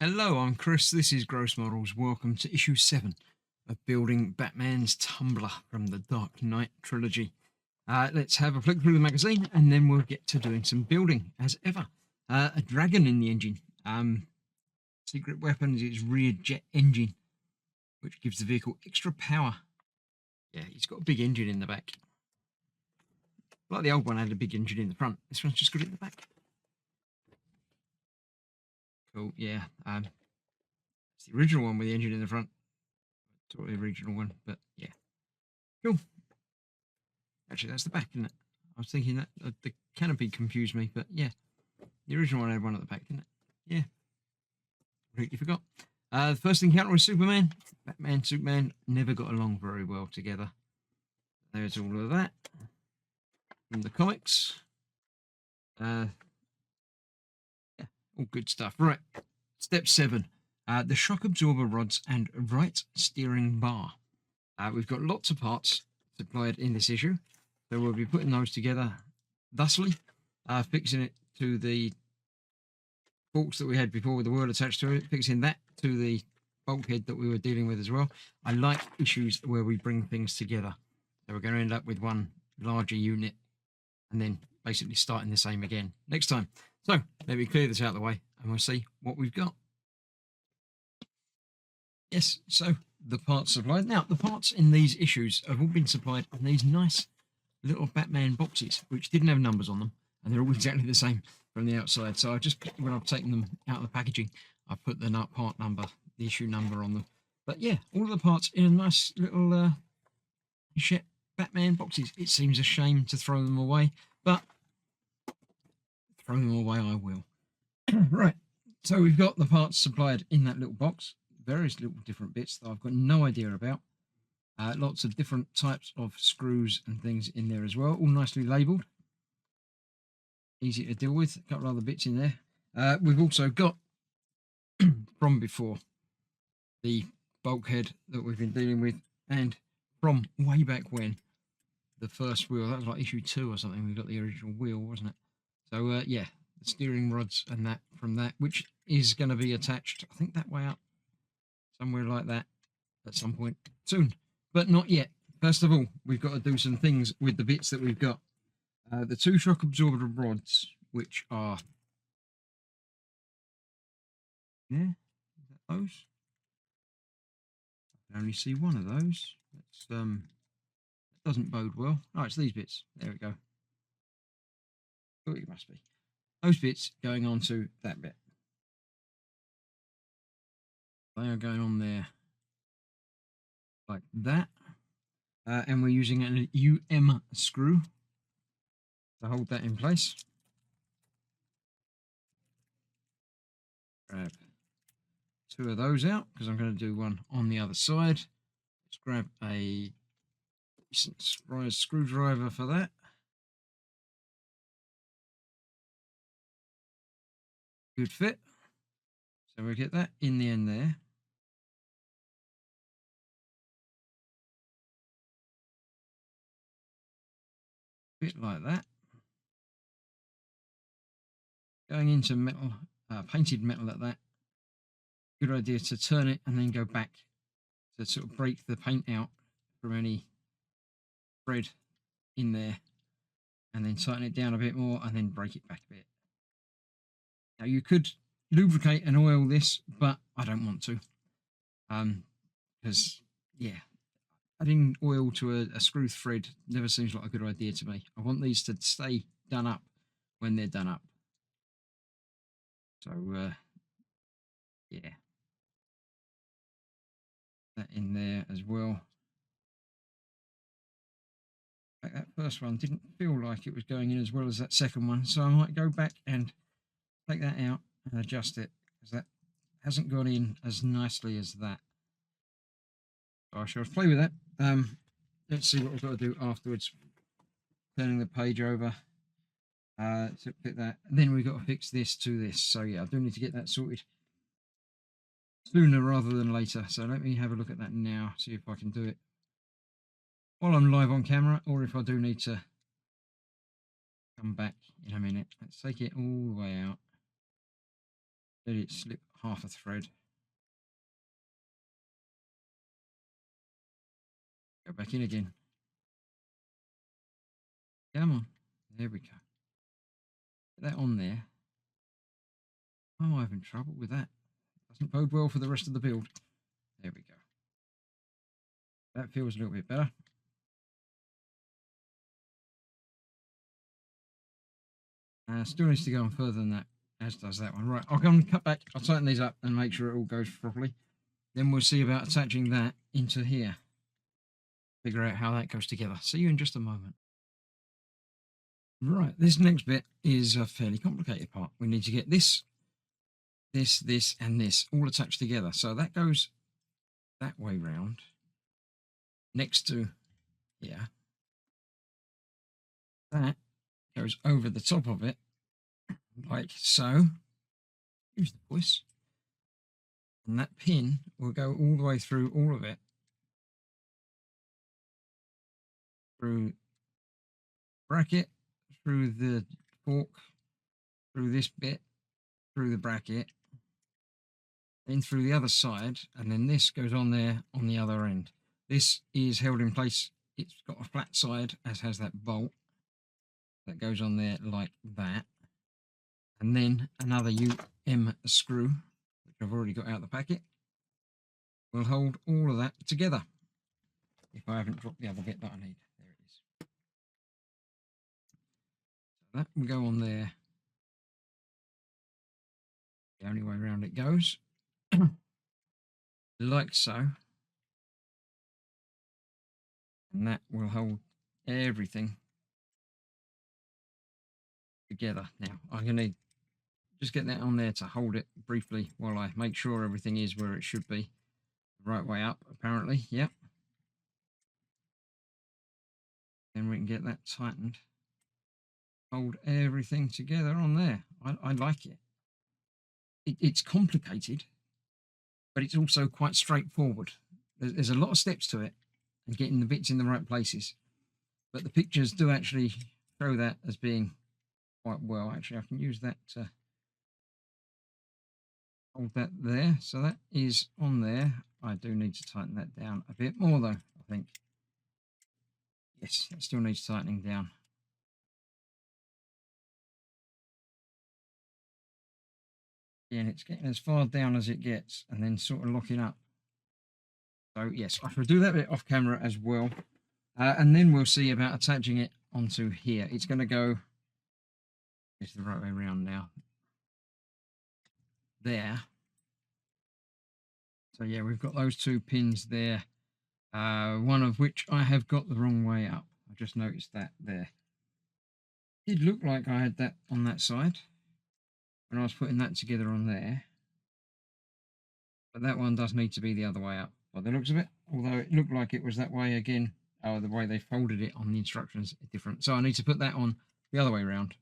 Hello, I'm Chris. This is Gross Models. Welcome to issue 7 of Building Batman's Tumbler from the Dark Knight trilogy. Let's have a flick through the magazine and then we'll get to doing some building as ever. A dragon in the engine. Secret weapon is its rear jet engine, which gives the vehicle extra power. Yeah, he's got a big engine in the back. Like the old one had a big engine in the front. This one's just got it in the back. Cool, yeah. It's the original one with the engine in the front. Sort of the original one, but yeah. Cool. Actually, that's the back, isn't it? I was thinking that the canopy confused me, but yeah. The original one had one at the back, didn't it? Yeah. Completely forgot. The first encounter with Superman. Batman, Superman never got along very well together. There's all of that from the comics. Yeah, all good stuff. Right. Step 7. The shock absorber rods and right steering bar. We've got lots of parts supplied in this issue, so we'll be putting those together thusly, fixing it to the forks that we had before with the wheel attached to it, fixing that to the bulkhead that we were dealing with as well. I like issues where we bring things together. So we're going to end up with one larger unit and then basically starting the same again next time. So let me clear this out of the way and we'll see what we've got. Yes, so the parts supplied. Now, the parts in these issues have all been supplied in these nice little Batman boxes, which didn't have numbers on them, and they're all exactly the same from the outside. So I just, when I've taken them out of the packaging, I put the part number, the issue number on them. But yeah, all of the parts in a nice little Hachette Batman boxes. It seems a shame to throw them away, but throw them away I will. Right, so we've got the parts supplied in that little box. Various little different bits that I've got no idea about. Lots of different types of screws and things in there as well, all nicely labelled. Easy to deal with. A couple of other bits in there. We've also got, from before, the bulkhead that we've been dealing with, and from way back when, the first wheel. That was like issue 2 or something. We got the original wheel, wasn't it? So, yeah, the steering rods and that from that, which is going to be attached, I think, that way up. Somewhere like that at some point soon, but not yet. First of all, we've got to do some things with the bits that we've got. The 2 shock absorber rods, which are those. I can only see one of those. That's that doesn't bode well. Oh, it's these bits. There we go. Oh, it must be those bits going on to that bit. They are going on there like that, and we're using an screw to hold that in place. Grab 2 of those out because I'm going to do one on the other side. Let's grab a decent size screwdriver for that. Good fit. So we'll get that in the end there. Bit like that. Going into metal, painted metal at that. Good idea to turn it and then go back to sort of break the paint out from any thread in there, and then tighten it down a bit more and then break it back a bit. Now you could lubricate and oil this, but I don't want to, because yeah, adding oil to a screw thread never seems like a good idea to me. I want these to stay done up when they're done up. So yeah, that in there as well. That first one didn't feel like it was going in as well as that second one, so I might go back and take that out and adjust it, because that hasn't gone in as nicely as that. So I shall play with that. Let's see what we've got to do afterwards. Turning the page over. So pick that. And then we've got to fix this to this. So yeah, I do need to get that sorted sooner rather than later. So let me have a look at that now, see if I can do it while I'm live on camera, or if I do need to come back in a minute. Let's take it all the way out. Let it slip half a thread. Go back in again. Come on. There we go. Get that on there. I'm having trouble with that. Doesn't bode well for the rest of the build. There we go. That feels a little bit better. Still needs to go on further than that, as does that one. Right, I'll go and cut back. I'll tighten these up and make sure it all goes properly. Then we'll see about attaching that into here. Figure out how that goes together. See you in just a moment. Right, this next bit is a fairly complicated part. We need to get this, this, and this all attached together. So that goes that way round, next to here. That goes over the top of it, like so. Use the voice. And that pin will go all the way through all of it. Through bracket, through the fork, through this bit, through the bracket, then through the other side, and then this goes on there on the other end. This is held in place. It's got a flat side, as has that bolt that goes on there like that. And then another UM screw, which I've already got out of the packet, will hold all of that together. If I haven't dropped the other bit that I need. There it is. So that will go on there. The only way around it goes. Like so. And that will hold everything together. Now, I'm going to just get that on there to hold it briefly while I make sure everything is where it should be. The right way up, apparently. Yep. Then we can get that tightened. Hold everything together on there. I like it. It's complicated, but it's also quite straightforward. There's a lot of steps to it and getting the bits in the right places. But the pictures do actually show that as being quite well. Actually, I can use that to hold that there. So that is on there. I do need to tighten that down a bit more though, I think. Yes, it still needs tightening down. And it's getting as far down as it gets and then sort of locking up. So yes, I shall do that bit off camera as well. And then we'll see about attaching it onto here. It's going to go, it's the right way around now. There. So yeah, we've got those two pins there. One of which I have got the wrong way up. I just noticed that there. It did look like I had that on that side when I was putting that together on there. But that one does need to be the other way up by the looks of it. Although it looked like it was that way again. Oh, the way they folded it on the instructions is different. So I need to put that on the other way around.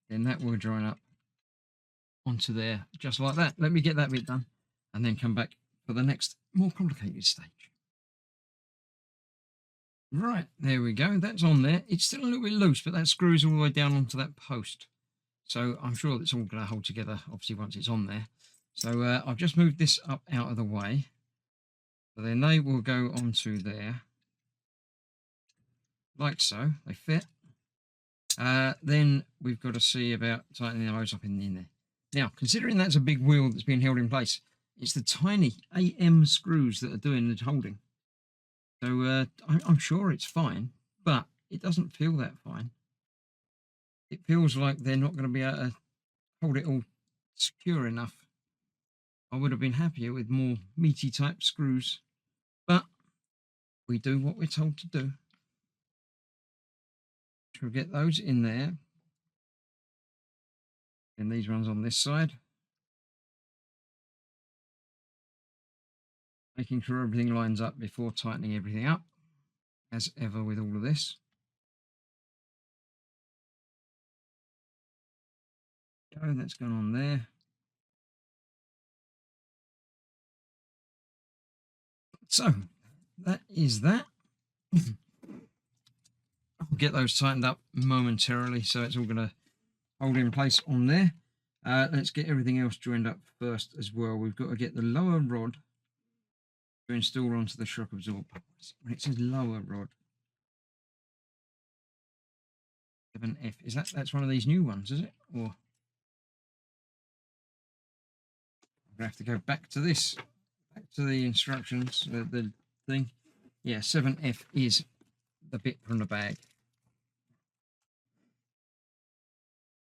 Then that will join up onto there just like that. Let me get that bit done and then come back for the next more complicated stage. Right, there we go. That's on there. It's still a little bit loose, but that screws all the way down onto that post. So I'm sure it's all going to hold together, obviously, once it's on there. So I've just moved this up out of the way. So then they will go onto there. Like so. They fit. Then we've got to see about tightening those up in there. Now, considering that's a big wheel that's being held in place, it's the tiny AM screws that are doing the holding. So I'm sure it's fine, but it doesn't feel that fine. It feels like they're not going to be able to hold it all secure enough. I would have been happier with more meaty type screws, but we do what we're told to do. We'll get those in there. And these ones on this side. Making sure everything lines up before tightening everything up, as ever with all of this. So that's gone on there. So that is that. I'll get those tightened up momentarily, so it's all going to hold in place on there. Let's get everything else joined up first as well. We've got to get the lower rod to install onto the shock absorber. When it says lower rod, 7F, is that's one of these new ones, is it? Or I'm gonna have to go back to this, back to the instructions, the thing. Yeah, 7F is the bit from the bag.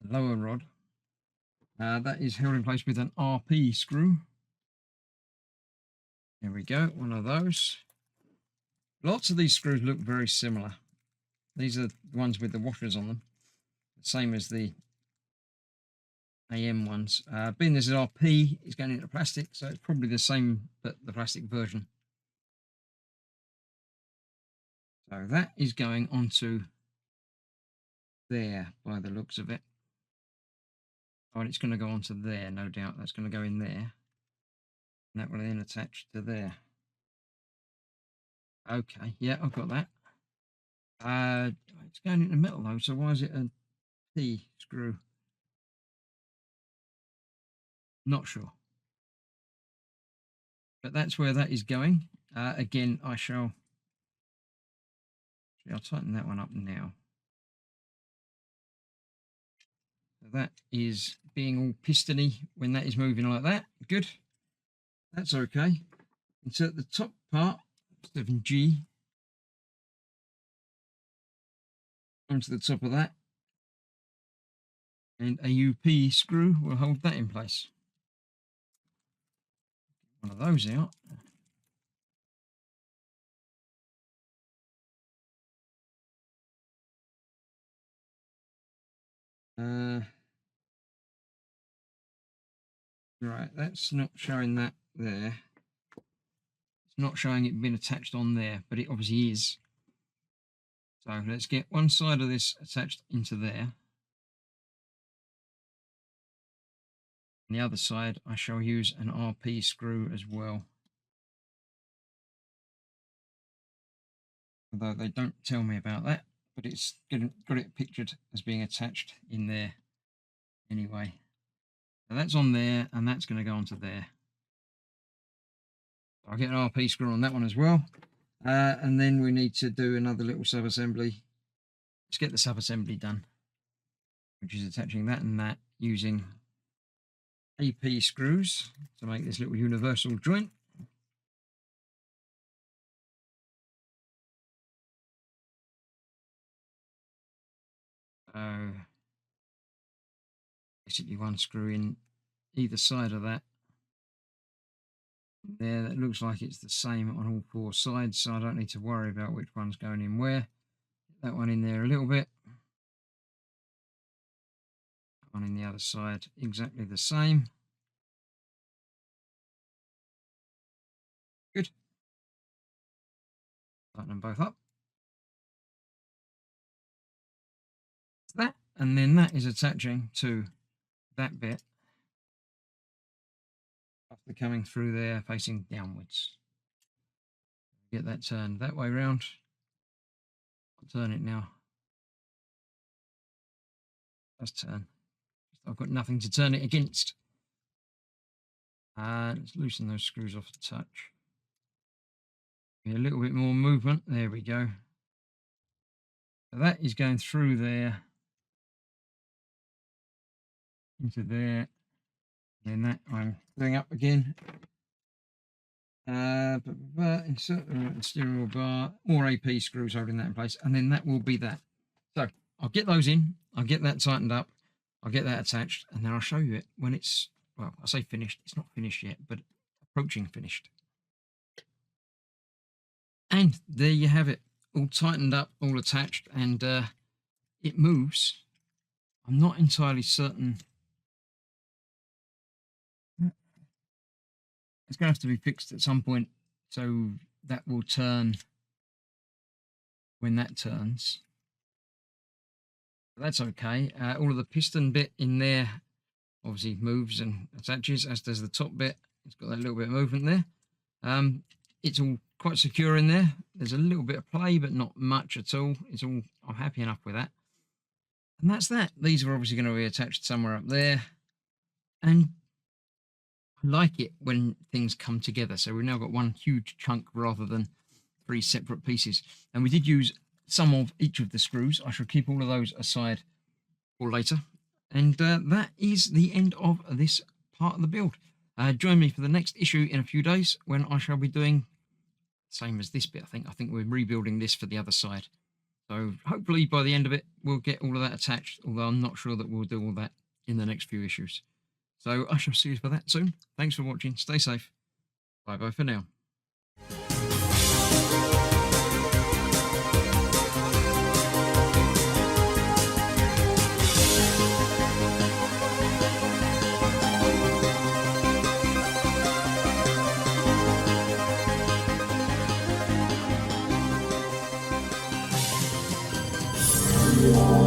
The lower rod. That is held in place with an RP screw. There we go, one of those. Lots of these screws look very similar. These are the ones with the washers on them, the same as the AM ones. Being this is RP, it's going into plastic, so it's probably the same, but the plastic version. So that is going onto there by the looks of it. Oh, and it's going to go onto there, no doubt. That's going to go in there. And that will then attach to there. Okay, yeah, I've got that. It's going into metal though, so why is it a P screw? Not sure. But that's where that is going. Again, I'll tighten that one up now. So that is being all pistony when that is moving like that. Good. That's okay. Insert the top part, 7G, onto the top of that. And a UP screw will hold that in place. One of those out. Right, that's not showing that there. It's not showing it being attached on there, but it obviously is. So let's get one side of this attached into there. On the other side, I shall use an RP screw as well. Although they don't tell me about that, but it's got it pictured as being attached in there anyway. So that's on there, and that's going to go onto there. I'll get an RP screw on that one as well. And then we need to do another little sub-assembly. Let's get the sub-assembly done, which is attaching that and that using AP screws to make this little universal joint. Basically one screw in either side of that. There, that looks like it's the same on all four sides, so I don't need to worry about which one's going in where. That one in there a little bit. That one in the other side, exactly the same. Good. Tighten them both up. That, and then that is attaching to that bit after coming through there facing downwards. Get that turned that way round. I'll turn it now. Let's turn. I've got nothing to turn it against. Let's loosen those screws off a touch. A little bit more movement. There we go. So that is going through there into there. And that I'm doing up again. Insert the steering wheel bar, more AP screws holding that in place, and then that will be that. So I'll get those in, I'll get that tightened up, I'll get that attached, and then I'll show you it when it's, well, I say finished, it's not finished yet, but approaching finished. And there you have it, all tightened up, all attached, and it moves. I'm not entirely certain. It's going to have to be fixed at some point, so that will turn when that turns. But that's okay. All of the piston bit in there obviously moves and attaches, as does the top bit. It's got that little bit of movement there. It's all quite secure in there. There's a little bit of play, but not much at all. It's all, I'm happy enough with that. And that's that. These are obviously going to be attached somewhere up there. and I like it when things come together. So we've now got one huge chunk rather than 3 separate pieces. And we did use some of each of the screws. I shall keep all of those aside for later. And that is the end of this part of the build. Join me for the next issue in a few days when I shall be doing same as this bit. I think we're rebuilding this for the other side. So hopefully by the end of it, we'll get all of that attached, although I'm not sure that we'll do all that in the next few issues. So I shall see you for that soon. Thanks for watching. Stay safe. Bye-bye for now. Yeah.